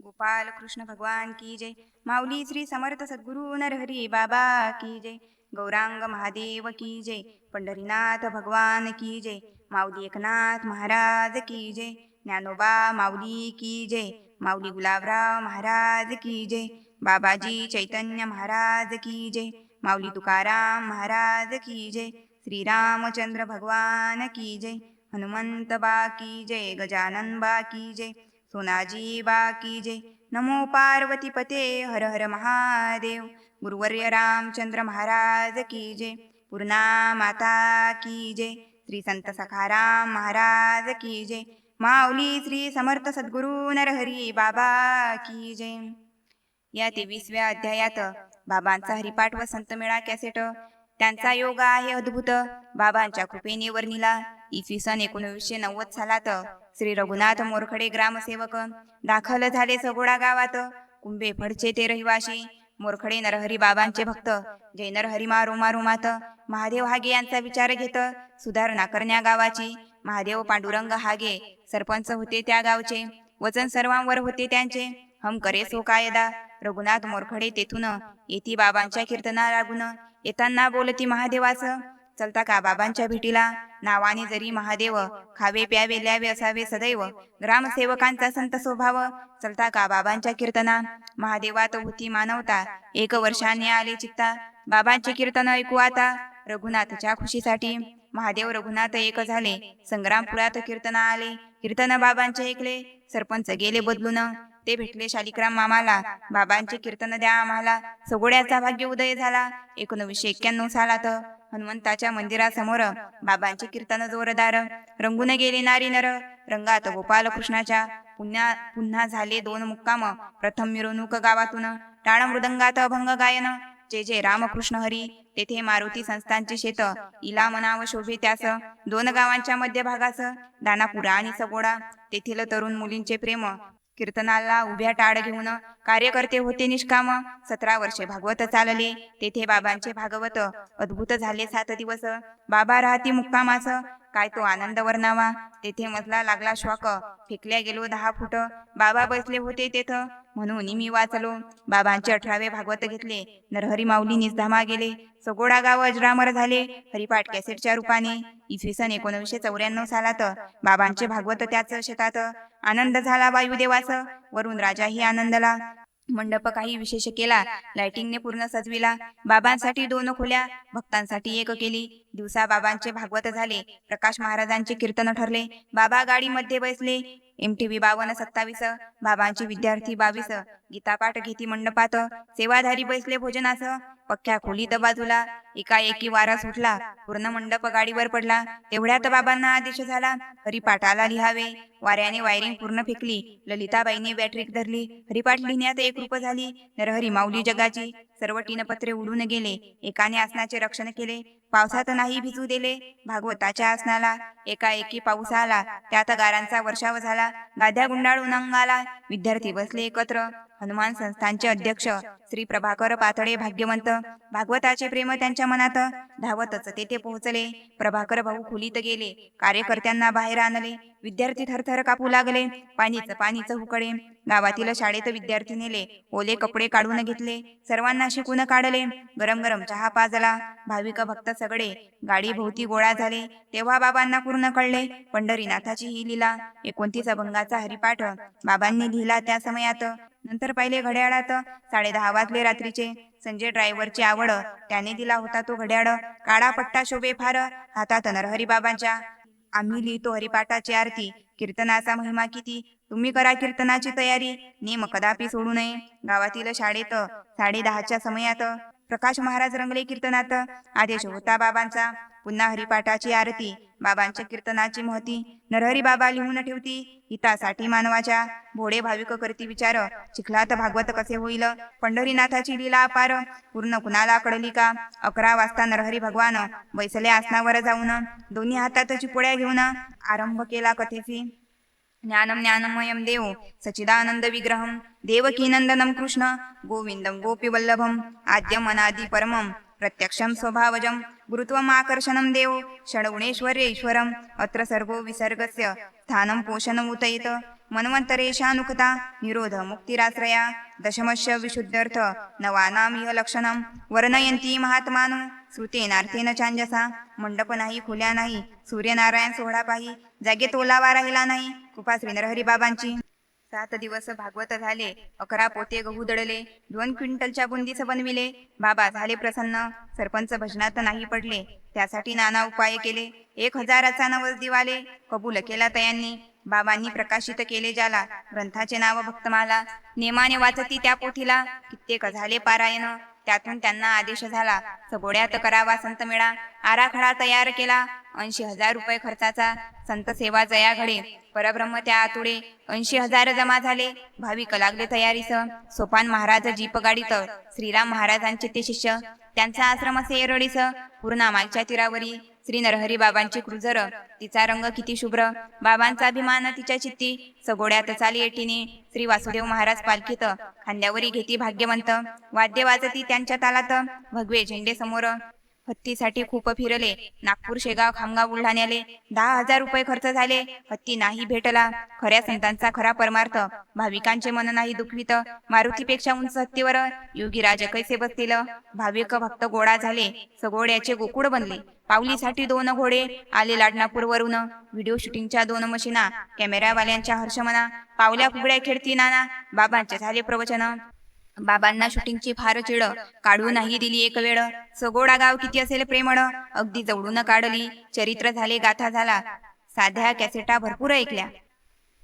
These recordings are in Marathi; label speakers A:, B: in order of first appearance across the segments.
A: गोपाल कृष्ण भगवान की जय। माऊली श्री समर्थ सद्गुरु नरहरी बाबा की जय। गौरांग महादेव की जय। पंढरीनाथ भगवान की जय। माऊली एकनाथ महाराज की जय। ज्ञानोबा माऊली की जय। माऊली गुलाबराव महाराज की जय। बाबाजी चैतन्य महाराज की जय। माऊली तुकाराम महाराज की जय। श्रीरामचंद्र भगवान की जय। हनुमंत बा की जय। गजानन बा की जय। सोनाजी बा की जय। नमो पार्वती पते हर हर महादेव। गुरुवर्य रामचंद्र महाराज की जय। पूर्णा माता की जय। श्री संत सखाराम महाराज की जय। माऊली श्री समर्थ सद्गुरु नरहरी बाबा की जय। या 23व्या अध्यायात बाबांचा हरिपाठ व संतमेळा कॅसेट त्यांचा योग आहे अद्भुत बाबांच्या कृपेने वर्णिला। इसवी सन 1990 सालात श्री रघुनाथ मोरखडे ग्रामसेवक दाखल झाले सगोडा गावात। कुंभे फडचे ते रहिवाशी मोरखडे नरहरी बाबांचे भक्त जय नरहरी मारो मारो मात महादेव हागे यांचा विचार घेत सुधारणा करण्या गावाची। महादेव पांडुरंग हागे सरपंच होते त्या गावचे। वचन सर्वांवर होते त्यांचे हम करे सो कायदा। रघुनाथ मोरखडे तेथून येती बाबांच्या कीर्तना लागून येताना बोलती महादेवास चलता का बाबांच्या भेटीला। नावाने जरी महादेव खावे प्यावे ल्यावे असावे सदैव ग्रामसेवकांचा संत स्वभाव चलता का बाबांच्या कीर्तना। महादेवात होती मानवता 1 वर्षाने आले चित्ता बाबांचे कीर्तन ऐकू आता रघुनाथच्या खुशीसाठी। महादेव रघुनाथ एक झाले संग्रामपुरात कीर्तना आले कीर्तन बाबांचे ऐकले सरपंच गेले बदलून ते भेटले शालिग्राम मामाला बाबांचे कीर्तन द्या आम्हाला। सगोड्याचा भाग्य उदय झाला 1991 सालात हनुमंताच्या मंदिरासमोर बाबांचे कीर्तन जोरदार रंगून गेले नारी नर रंगात गोपाल कृष्णाच्या। पुन्हा झाले 2 मुक्काम प्रथम मिरवणूक गावातून टाळ मृदंगात अभंग गायन जय जय रामकृष्ण हरी। तेथे मारुती संस्थांचे शेत इला मनाव शोभे त्यास 2 गावांच्या मध्यभागास दानापूर आणि सगोडा तेथील तरुण मुलींचे प्रेम कीर्तनाला उभ्या टाळ घेऊन कार्यकर्ते होते निष्काम। 17 वर्षे भागवत चालले तेथे बाबांचे भागवत अद्भुत झाले 7 दिवस बाबा राहती मुक्कामास काय तो आनंद वर्णावा। तेथे मजला लागला श्वाक फेकल्या गेलो 10 फूट बाबा बसले होते तेथ म्हणून मी वाचलो। बाबांचे 18वे भागवत घेतले नरहरी माऊली निजधामा गेले सगोडा गाव अजरामर झाले हरिपाठ कॅसेटच्या रूपाने। इसवी सन 1994 सालात बाबांचे भागवत त्याच शेतात आनंद झाला वायुदेवास वरून राजाही आनंदला। मंडप काही विशेष केला लाइटिंगने पूर्ण सजविला बाबांसाठी 2 खोल्या भक्तांसाठी 1 केली। दिवसा बाबांचे भागवत झाले प्रकाश महाराजांचे कीर्तन ठरले बाबा गाडीमध्ये बसले MTV 5227 बाबांचे विद्यार्थी 22 गीतापाठ घेती मंडपात सेवाधारी बसले भोजनास पक्क्या खोलीत बाजूला एकाएकी वारा सुटला पूर्ण मंडप गाडीवर पडला तेवढ्यात बाबांना आदेश झाला हरिपाठाला लिहावे। वाऱ्याने वायरिंग पूर्ण फेकली ललिताबाईंनी बॅटरी धरली हरिपाठ लिहिण्यात एकरूप झाली नरहरी माऊली जगाची। सर्व टीनपत्रे उडून गेले एकाने आसनाचे रक्षण केले पावसात नाही भिजू दिले भागवताच्या आसनाला। एकाएकी पाऊस आला त्यात गारांचा वर्षाव झाला गाद्या गुंडाळून अंगाला विद्यार्थी बसले एकत्र। हनुमान संस्थानचे अध्यक्ष श्री प्रभाकर पातळे भाग्यवंत भागवताचे प्रेम त्यांच्या मनात धावतच तेथे पोहोचले। प्रभाकर भाऊ खोलीत गेले कार्यकर्त्यांना बाहेर आणले विद्यार्थी थरथर कापू लागले पाणीच हुकडे। गावातील शाळेत विद्यार्थी नेले ओले कपडे काढून घेतले सर्वांना शिकून काढले गरम गरम चहा पाजला भाविक भक्त सगळे गाडी भोवती गोळा झाले तेव्हा बाबांना पूर्ण कळले पंढरीनाथाची ही लीला। 29 अभंगाचा हरिपाठ बाबांनी लिहिला त्या समयात नंतर पाहिले घड्याळात 10:30 वाजले रात्रीचे। संजय ड्रायव्हरची आवड त्याने दिला होता तो घड्याळ काळा पट्टा शोभे फार हातात नरहरी बाबांच्या। आम्ही लिहितो हरिपाठाची आरती कीर्तनाचा महिमा किती तुम्ही करा कीर्तनाची तयारी नेम कदापि सोडू नये। गावातील शाळेत 10:30च्या समयात प्रकाश महाराज रंगले कीर्तनात आदेश होता बाबांचा पुन्हा हरिपाठाची आरती बाबांच्या कीर्तनाची महती नरहरी बाबा लिहून ठेवती हितासाठी मानवाच्या। भोळे भाविक करती विचार चिखलात भागवत कसे होईल पंढरीनाथाची लीला अपार पूर्ण कुणाला कळली का। 11 वाजता नरहरी भगवान बैसले आसनावर जाऊन दोन्ही हातात चिपोळ्या घेऊन आरंभ केला कथेची। ज्ञानम ज्ञानमयम देव सच्चिदानंद विग्रहम देवकी नंदनम कृष्ण गोविंदम गोपीवल्लभम आद्यम अनादि परमम प्रत्यक्षम स्वभावजम गुरुत्वम आकर्षणम देव षड्गुणेश्वर्य ईश्वरम अत्र सर्गो विसर्गस्य स्थानं पोषणमुतयेत मन्वंतरेशानुकता निरोध मुक्तिराश्रया दशमश विशुद्धर्थ नवानाम इह लक्षणम वर्णयंती महात्मानु श्रुतेनार्थेन चांजसा मंडप नाही खोल्या नाही सूर्यनारायण सोहळा पाही जागेत ओलावा राहिला नाही कृपा श्री नरहरी बाबांची 7 दिवस भागवत झाले 11 पोते गहू दळले 2 क्विंटलच्या बुंदीस बनविले बाबा झाले प्रसन्न सरपंच भजनात नाही पडले त्यासाठी नाना उपाय केले 1000चा नवस दिवाले कबूल केला तयांनी बाबांनी प्रकाशित केले ज्याला ग्रंथाचे नाव भक्तमाला नेमाने वाचती त्या पोथीला कित्येक झाले पारायण त्यातून त्यांना आदेश झाला सगोड्यात करावा संत मेळा आराखडा तयार केला 80,000 रुपये खर्चाचा संत सेवा जया घडे परब्रह्म त्या आतुडे 80,000 जमा झाले भाविक लागले तयारीस सोपान महाराज जीप गाडीत श्रीराम महाराजांचे ते शिष्य त्यांचा आश्रम असे एरडीस पूर्णा मागच्या तीरावरी श्री नरहरी बाबांची क्रुझर तिचा रंग किती शुभ्र बाबांचा अभिमान तिच्या चित्ती सगोड्यात चाली एटीने श्री वासुदेव महाराज पालखीत खांद्यावरी घेती भाग्यवंत वाद्य वाजती त्यांच्या तालात भगवे झेंडे समोर हत्तीसाठी खूप फिरले नागपूर शेगाव खामगाव बुलढाण्याले 10,000 रुपये खर्च झाले हत्ती नाही भेटला खऱ्या संतांचा खरा परमार्थ भाविकांचे मन नाही दुखवित मारुतीपेक्षा उंच हत्तीवर योगीराज कैसे बसतील भाविक भक्त गोळा झाले सगोड्याचे गोकुळ बनले पावलीसाठी 2 घोडे आले लाडनापूरवरून व्हिडिओ शूटिंगच्या 2 मशीना कॅमेरावाल्यांच्या हर्षमना पावल्या फुगड्या खेळती नाना बाबांचे झाले प्रवचन बाबांना शूटिंगची फार चिड काढू नाही दिली एक वेळ सगोडा गाव किती असेल प्रेमळ अगदी जवळून काढली चरित्र झाले गाथा झाला साध्या कॅसेटा भरपूर ऐकल्या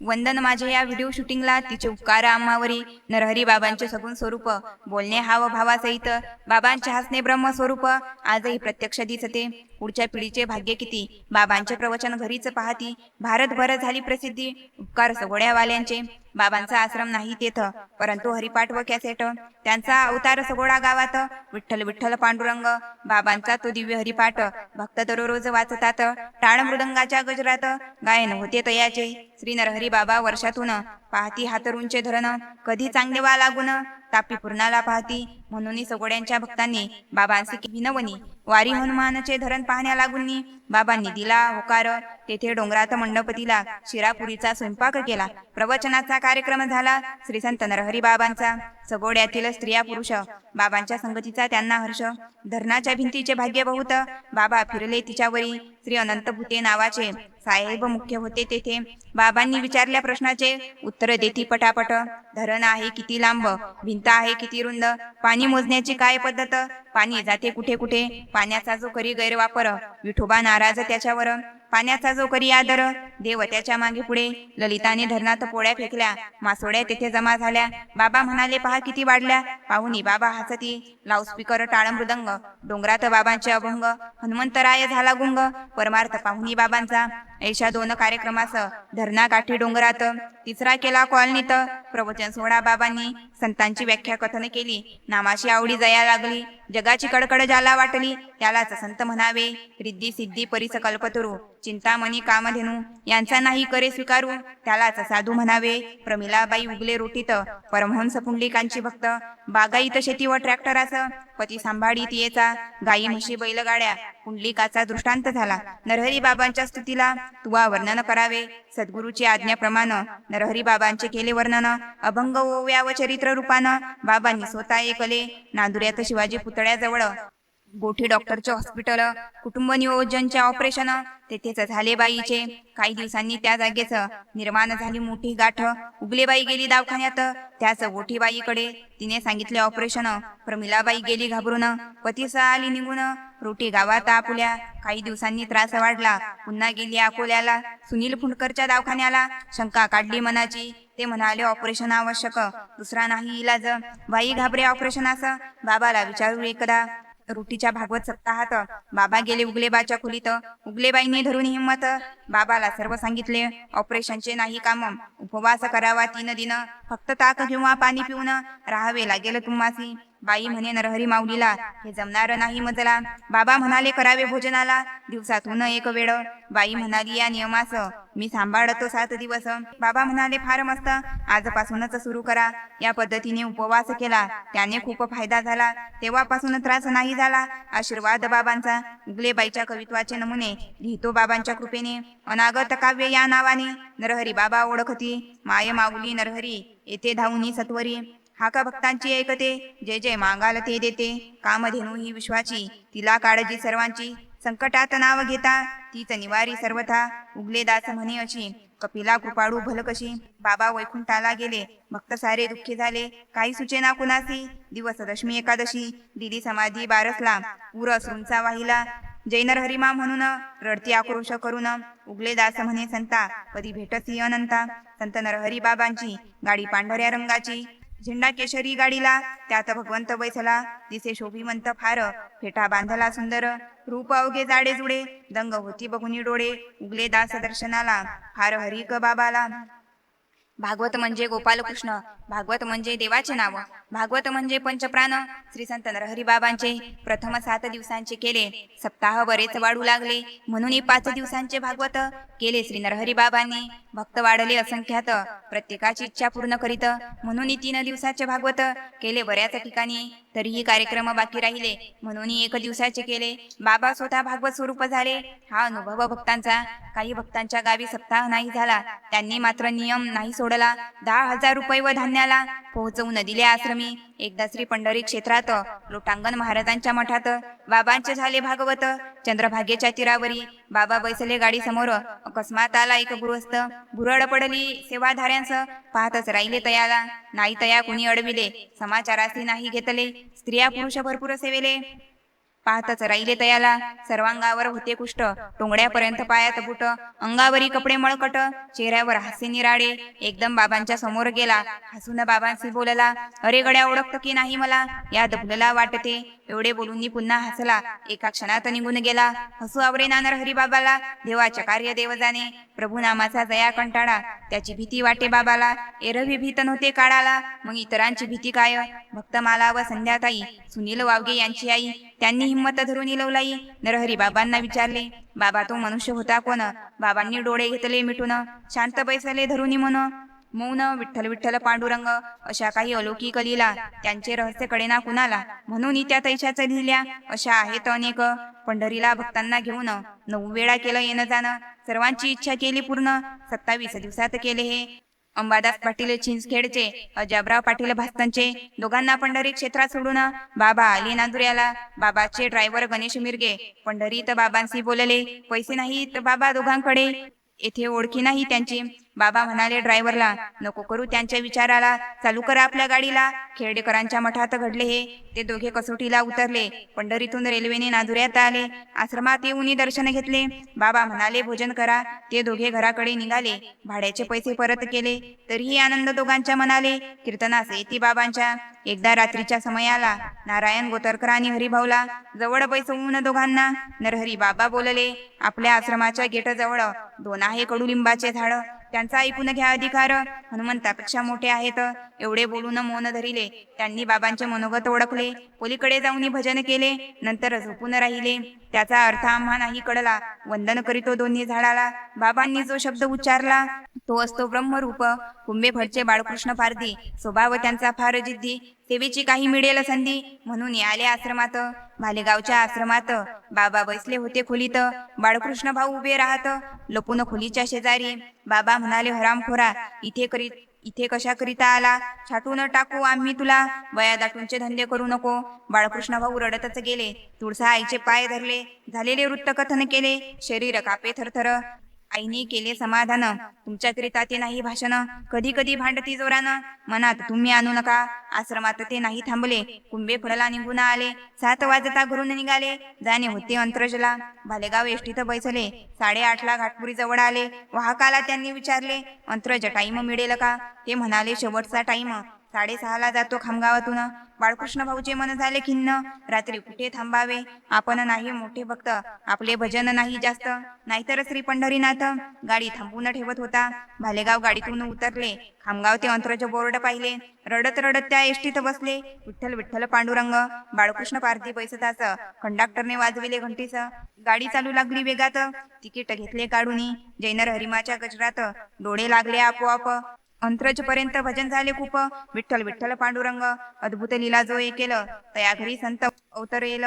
A: वंदन माझे या व्हिडिओ शूटिंगला तिचे उपकार आम्हावरी नरहरी बाबांचे सगुण स्वरूप बोलणे हाव भावासहित बाबांचे हसणे ब्रह्म स्वरूप आजही प्रत्यक्ष दिसते पुढच्या पिढीचे भाग्य किती बाबांचे प्रवचन घरीच पाहती भारतभर झाली प्रसिद्धी उपकार सगोड्यावाल्यांचे बाबांचा आश्रम नाही तेथ परंतु हरिपाठ व कॅसेट त्यांचा अवतार सगोडा गावात विठ्ठल विठ्ठल पांडुरंग बाबांचा तो दिव्य हरिपाठ भक्त दररोज वाचतात टाळ मृदंगाच्या गजरात गायन होते तयाचे श्री नरहरी बाबा वर्षातून पाहती हातरूंचे धरण कधी चांगले वा लागून तापी पूर्णाला पाहती म्हणून सगोड्यांच्या भक्तांनी बाबांचे विनवणी वारी हनुमानचे धरण पाहण्या लागून बाबांनी दिला होकार तेथे डोंगरात मंडपतीला शिरापुरीचा स्वयंपाक केला प्रवचनाचा कार्यक्रम झाला श्री संत नरहरी बाबांचा सगोड्यातील स्त्रिया पुरुष बाबांच्या संगतीचा त्यांना हर्ष धरणाच्या भिंतीचे भाग्य बहुत बाबा फिरले तिच्यावरी श्री अनंत भूते नावाचे साहेब मुख्य होते तेथे बाबांनी विचारल्या प्रश्नाचे उत्तर देती पटापट धरण आहे किती लांब भिंत आहे किती रुंद पाणी मोजण्याची काय पद्धत पाणी जाते कुठे कुठे पाण्याचा जो करी गैरवापर विठोबा नाराज त्याच्यावर पाण्याचा जो करी आदर देव त्याच्या मागे पुढे ललिताने धरणात पोळ्या फेकल्या मासोड्या तेथे जमा झाल्या बाबा म्हणाले पहा किती वाढल्या पाहुणी बाबा हसती लाऊडस्पीकर टाळ मृदंग डोंगरात बाबांचे अभंग हनुमंतराय झाला गुंग परमार्थ पाहुणी बाबांचा ऐशा 2 कार्यक्रमास धरणा काठी डोंगरात तिसरा केला कॉलनीत प्रवचन सोहळा बाबांनी संतांची व्याख्या कथन केली नामाशी आवडी जया लागली जगाची कडकड ज्याला वाटली त्यालाच संत म्हणावे रिद्धी सिद्धी परिस कल्पतरू चिंतामणी कामधेनू यांचा नाही करे स्वीकारू त्यालाच साधू म्हणावे प्रमिलाबाई उगले रोटीत परमहंस पुंडलिकांची भक्त बागाईत शेती व ट्रॅक्टरास पती सांभाळीत येचा गाई म्हशी बैलगाड्या पुंडलिकाचा दृष्टांत झाला नरहरी बाबांच्या स्तुतीला तुवा वर्णन करावे सद्गुरूची आज्ञाप्रमाणे नरहरी बाबांचे केले वर्णन अभंग ओव्या व चरित्र रूपानं बाबांनी स्वतः ऐकले नांदुऱ्यात शिवाजी पुतळ्याजवळ गोठी डॉक्टरचे हॉस्पिटल कुटुंब नियोजनचे ऑपरेशन तेथेच झाले बाईचे काही दिवसांनी त्या जागेच निर्माण झाली मोठी गाठ उगलेबाई गेली दवाखान्यात त्याच गोठीबाईकडे तिने सांगितले ऑपरेशन प्रमिलाबाई गेली घाबरून पतीसह आली निघून रोटी गावात आपुल्या काही दिवसांनी त्रास वाढला पुन्हा गेली अकोल्याला सुनील फुंडकरच्या दवाखान्याला शंका काढली मनाची ते म्हणाले ऑपरेशन आवश्यक दुसरा नाही इलाज बाई घाबरे ऑपरेशनास बाबाला विचारू एकदा रोटीच्या भागवत सप्ताहात बाबा गेले उगलेबाच्या खोलीत उगलेबाईंनी धरून हिंमत बाबाला सर्व सांगितले ऑपरेशनचे नाही काम उपवास करावा 3 दिन फक्त ताक किंवा पाणी पिऊन राहावे लागेल तुम्हासी बाई म्हणे नरहरी माऊलीला, हे जमणार नाही मजला. बाबा म्हणाले, करावे भोजनाला दिवसातून एक वेळ. बाई म्हणाली, या नियमास मी सांभाळतो 7 दिवस. बाबा म्हणाले, फार मस्त, आजपासूनच सुरू करा. या पद्धतीने उपवास केला, त्याने खूप फायदा झाला. तेव्हापासून त्रास नाही झाला. आशीर्वाद बाबांचा. उगलेबाईच्या कवित्वाचे नमुने लिहितो बाबांच्या कृपेने. अनागत काव्य या नावाने नरहरी बाबा ओळखती. माय माऊली नरहरी येथे धावून सत्वरी. हाका भक्तांची ऐकते, जे जे मागाल ते देते. कामधेनू ही विश्वाची, तिला काळजी सर्वांची. संकटात नाव घेता, तीच निवारी सर्वथा. उगले दास म्हणे अशी, कपिला कृपाळू भलकशी. बाबा वैकुंठाला गेले, भक्त सारे दुःखी झाले. काही सुचेना कुणासी, दिवस दशमी एकादशी. दिली समाधी बारसला, पूर अश्रूंचा वाहिला. जय नरहरिमा म्हणून रडती आक्रोश करून. उगले दास म्हणे संता, कधी भेटसी अनंता. संत नरहरी बाबांची गाडी पांढऱ्या रंगाची. झेंडा केशरी गाडीला, त्यात भगवंत बैसला. दिसे शोभिवंत फार, फेटा बांधला सुंदर. रूप अवघे जाडे जुडे, दंग होती बघुनी डोळे. उगले दास दर्शनाला, फार हरिक बाबाला. भागवत म्हणजे गोपालकृष्ण, भागवत म्हणजे देवाचे नाव, भागवत म्हणजे पंचप्राण. श्री संत नरहरी बाबांचे प्रथम 7 दिवसांचे केले. सप्ताह बरेच वाढू लागले, म्हणून 5 दिवसांचे भागवत केले श्री नरहरी बाबांनी. भक्त वाढले असंख्यात, प्रत्येकाची इच्छा पूर्ण करीत, म्हणून 3 दिवसाचे भागवत केले बऱ्याच ठिकाणी. तरीही कार्यक्रम बाकी राहिले, म्हणून 1 दिवसाचे केले. बाबा स्वतः भागवत स्वरूप झाले, हा अनुभव भक्तांचा. काही भक्तांच्या गावी सप्ताह नाही झाला, त्यांनी मात्र नियम नाही सोडला. 10,000 रुपये व धान्याला पोहोचवून दिले आश्रमी. एकदा श्री पंढरी क्षेत्रात लोटांगण महाराजांच्या मठात बाबांचे झाले भागवत. चंद्रभागेच्या तीरावरी बाबा बैसले गाडी समोर. अकस्मात आला एक गृहस्थ, भुरळ पडली सेवाधाऱ्यांस. पाहतच राहिले तयाला, नाही तया कुणी अडविले. समाचारासी नाही घेतले, स्त्रिया पुरुष भरपूर सेवेले. पाहतच राहिले तयाला, सर्वांगावर होते कुष्ठ. टोंगड्यापर्यंत पायात बुट, अंगावरी कपडे मळकट, चेहऱ्यावर हास्य निराळे. एकदम बाबांच्या समोर गेला, हसून बाबांशी बोलला, अरे गड्या, ओळखत की नाही मला? या दबलेला वाटते. एवढे बोलून पुन्हा हसला. एका क्षणात निघून गेला. हसू आवरेना नरहरी बाबाला. देवाचे कार्य देव जाणे. प्रभू नामाचा जया कंटाळा, त्याची भीती वाटे बाबाला. एरवी भीत नव्हते काळाला, मग इतरांची भीती काय? भक्तमाला व संध्याताई, सुनील वावगे यांची आई, त्यांनी हिंमत धरून लवलाई. नरहरी बाबांना विचारले, बाबा तो मनुष्य होता कोण? बाबांनी डोळे घेतले मिटून, शांत बैसले धरुनी मन. मौन, विठ्ठल विठ्ठल पांडुरंग, अशा काही अलौकिक लीला. त्यांचे रहस्य कळेना कुणाला, म्हणून त्या तैशाच लिहिल्या. अशा आहेत अनेक. पंढरीला भक्तांना घेऊन 9 वेळा केलं येणं जाणं. सर्वांची इच्छा केली पूर्ण. 27 दिवसात केले हे. अंबादास पाटील चिंचखेडचे, अजाबराव पाटील भास्तनचे, दोघांना पंढरी क्षेत्रात सोडून बाबा आले नांदुऱ्याला. बाबाचे ड्रायव्हर गणेश मिरगे पंढरीत बाबांशी बोलले. पैसे नाहीत बाबा दोघांकडे, येथे ओळखी नाही त्यांची. बाबा म्हणाले ड्रायव्हरला, नको करू त्यांच्या विचाराला, चालू करा आपल्या गाडीला. खेर्डेकरांच्या मठात घडले हे. ते दोघे कसोटीला उतरले. पंढरीतून रेल्वेने नांदुऱ्यात आले. आश्रमात येऊन दर्शन घेतले. बाबा म्हणाले भोजन करा. ते दोघे घराकडे निघाले. भाड्याचे पैसे परत केले. तरीही आनंद दोघांच्या मनाले. कीर्तनास येती बाबांच्या. एकदा रात्रीच्या समयाला नारायण गोतरकर आणि हरिभाऊला जवळ बैसवून दोघांना नरहरी बाबा बोलले, आपल्या आश्रमाच्या गेटजवळ 2 आहे कडुलिंबाचे झाड, त्यांचा ऐकून घ्या अधिकार. हनुमंतापेक्षा मोठे आहेत. एवढे बोलून मौन धरिले. त्यांनी बाबांचे मनोगत ओळखले. पलीकडे जाऊन भजन केले. नंतर झोपून राहिले. त्याचा अर्थ आम्हा नाही कळला. वंदन करीतो दोन्ही झाडाला. बाबांनी जो शब्द उच्चारला तो असतो ब्रह्मरूप. कुंभेफळचे बाळकृष्ण पारधी, स्वभाव त्यांचा फार जिद्दी. सेवेची काही मिळेल संधी, म्हणून आले आश्रमात. भालेगावच्या आश्रमात बाबा बैसले होते खोलीत. बाळकृष्ण भाऊ उभे राहत लपून खोलीच्या शेजारी. बाबा म्हणाले, हरामखोरा, इथे कशा करिता आला? छाटून टाकू आम्ही तुला. वया दाटूंचे धंदे करू नको. बाळकृष्ण भाऊ रडतच गेले. तुळसा आईचे पाय धरले. झालेले वृत्तकथन केले. शरीर कापे थरथर. आईने केले समाधान, तुमच्याकरिता ते नाही भाषण. कधी कधी भांडती जोरानं, मनात तुम्ही आणू नका. आश्रमात ते नाही थांबले. कुंभे फळला निघून आले. 7 वाजता घरून निघाले. जाणे होते अंतरजला. भालेगाव एसटीत बैसले. 8:30ला घाटपुरी जवळ आले. वाहकाला त्यांनी विचारले, अंतरज टाईम मिळेल का? ते म्हणाले, शेवटचा टाईम 6:30ला जातो खामगावातून. बाळकृष्ण भाऊचे मन झाले खिन्न. रात्री कुठे थांबावे? आपण नाही मोठे भक्त, आपले भजन नाही जास्त. नाहीतर श्री पंढरीनाथ गाडी थांबवून ठेवत होता. भालेगाव गाडीतून उतरले. खामगाव ते अंतरज बोर्ड पाहिले. रडत रडत त्या एसटीत बसले. विठ्ठल विठ्ठल पांडुरंग. बाळकृष्ण पारधी बैसताच कंडक्टरने वाजविले घंटीस. गाडी चालू लागली वेगात. तिकीट घेतले काढून. जैनर हरिमाच्या गजरात डोळे लागले आपोआप. अंतरज पर्यंत भजन झाले खूप. विठ्ठल विठ्ठल पांडुरंग. अद्भुत लीला जो केलं, तया घरी संत अवतरेल.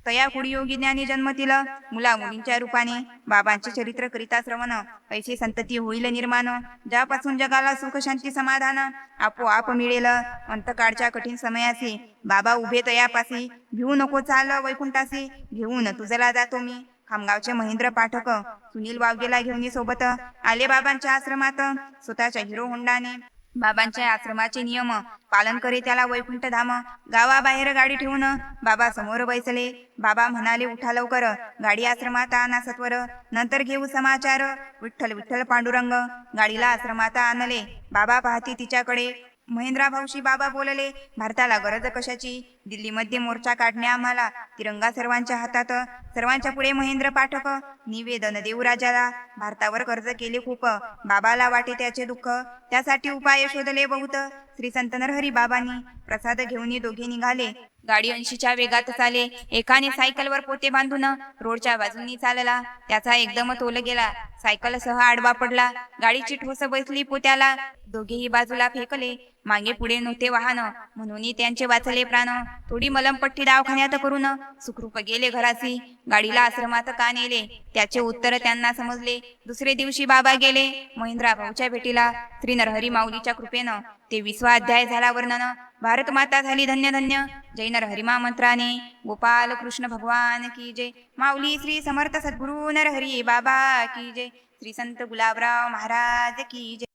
A: तया कुडी योगी ज्ञानी जन्मतील. मुला मुलींच्या रूपाने बाबांचे चरित्र करिता श्रवण. ऐशी संतती होईल निर्माण. ज्यापासून जगाला सुख शांती समाधान आपोआप मिळेल. अंतकाळच्या कठीण समयासी बाबा उभे तयापासी. भिवू नको चाल वैकुंठासी, घेऊन तुझला जातो मी. खामगावचे महेंद्र पाठक सुनील वावगेला घेऊन सोबत आले बाबांच्या आश्रमात. स्वतःच्या हिरो होंडाने बाबांच्या आश्रमाचे नियम पालन करे त्याला वैकुंठ धाम. गावाबाहेर गाडी ठेवून बाबा समोर बैसले. बाबा म्हणाले, उठा लवकर, गाडी आश्रमात आणा सत्वर, नंतर घेऊ समाचार. विठ्ठल विठ्ठल पांडुरंग गाडीला आश्रमात आणले. बाबा पाहती तिच्याकडे. महेंद्रा भाऊशी बाबा बोलले, भारताला गरज कशाची? दिल्लीमध्ये मोर्चा काढणे आम्हाला. तिरंगा सर्वांच्या हातात. सर्वांच्या पुढे महेंद्र पाठक निवेदन देऊ राजाला. भारतावर कर्ज केले खूप. बाबाला वाटे त्याचे दुःख. त्यासाठी उपाय शोधले बहुत. श्री संत नरहरी बाबांनी प्रसाद घेऊन दोघे निघाले. गाडी 80च्या वेगात चाले. एकाने सायकलवर पोते बांधून रोडच्या बाजूनी चालला. त्याचा एकदम तोल गेला. सायकल सह आडवा पडला. गाडीची ठोस बसली पोत्याला. दोघेही बाजूला फेकले. मागे पुढे नव्हते वाहन, म्हणून त्यांचे वाचले प्राण. थोडी मलमपट्टी दवाखान्यात करून सुखरूप गेले घरासी. गाडीला आश्रमात का नेले त्याचे उत्तर त्यांना समजले. दुसरे दिवशी बाबा गेले महेंद्रा भाऊच्या भेटीला. श्री नरहरी माऊलीच्या कृपेनं 23वा अध्याय झाला वर्णन. भारत माता झाली धन्य धन्य. जय नरहरिमा मंत्राने गोपाल कृष्ण भगवान की जय. माऊली श्री समर्थ सद्गुरु नरहरी बाबा की जय. श्री संत गुलाबराव महाराज की जय.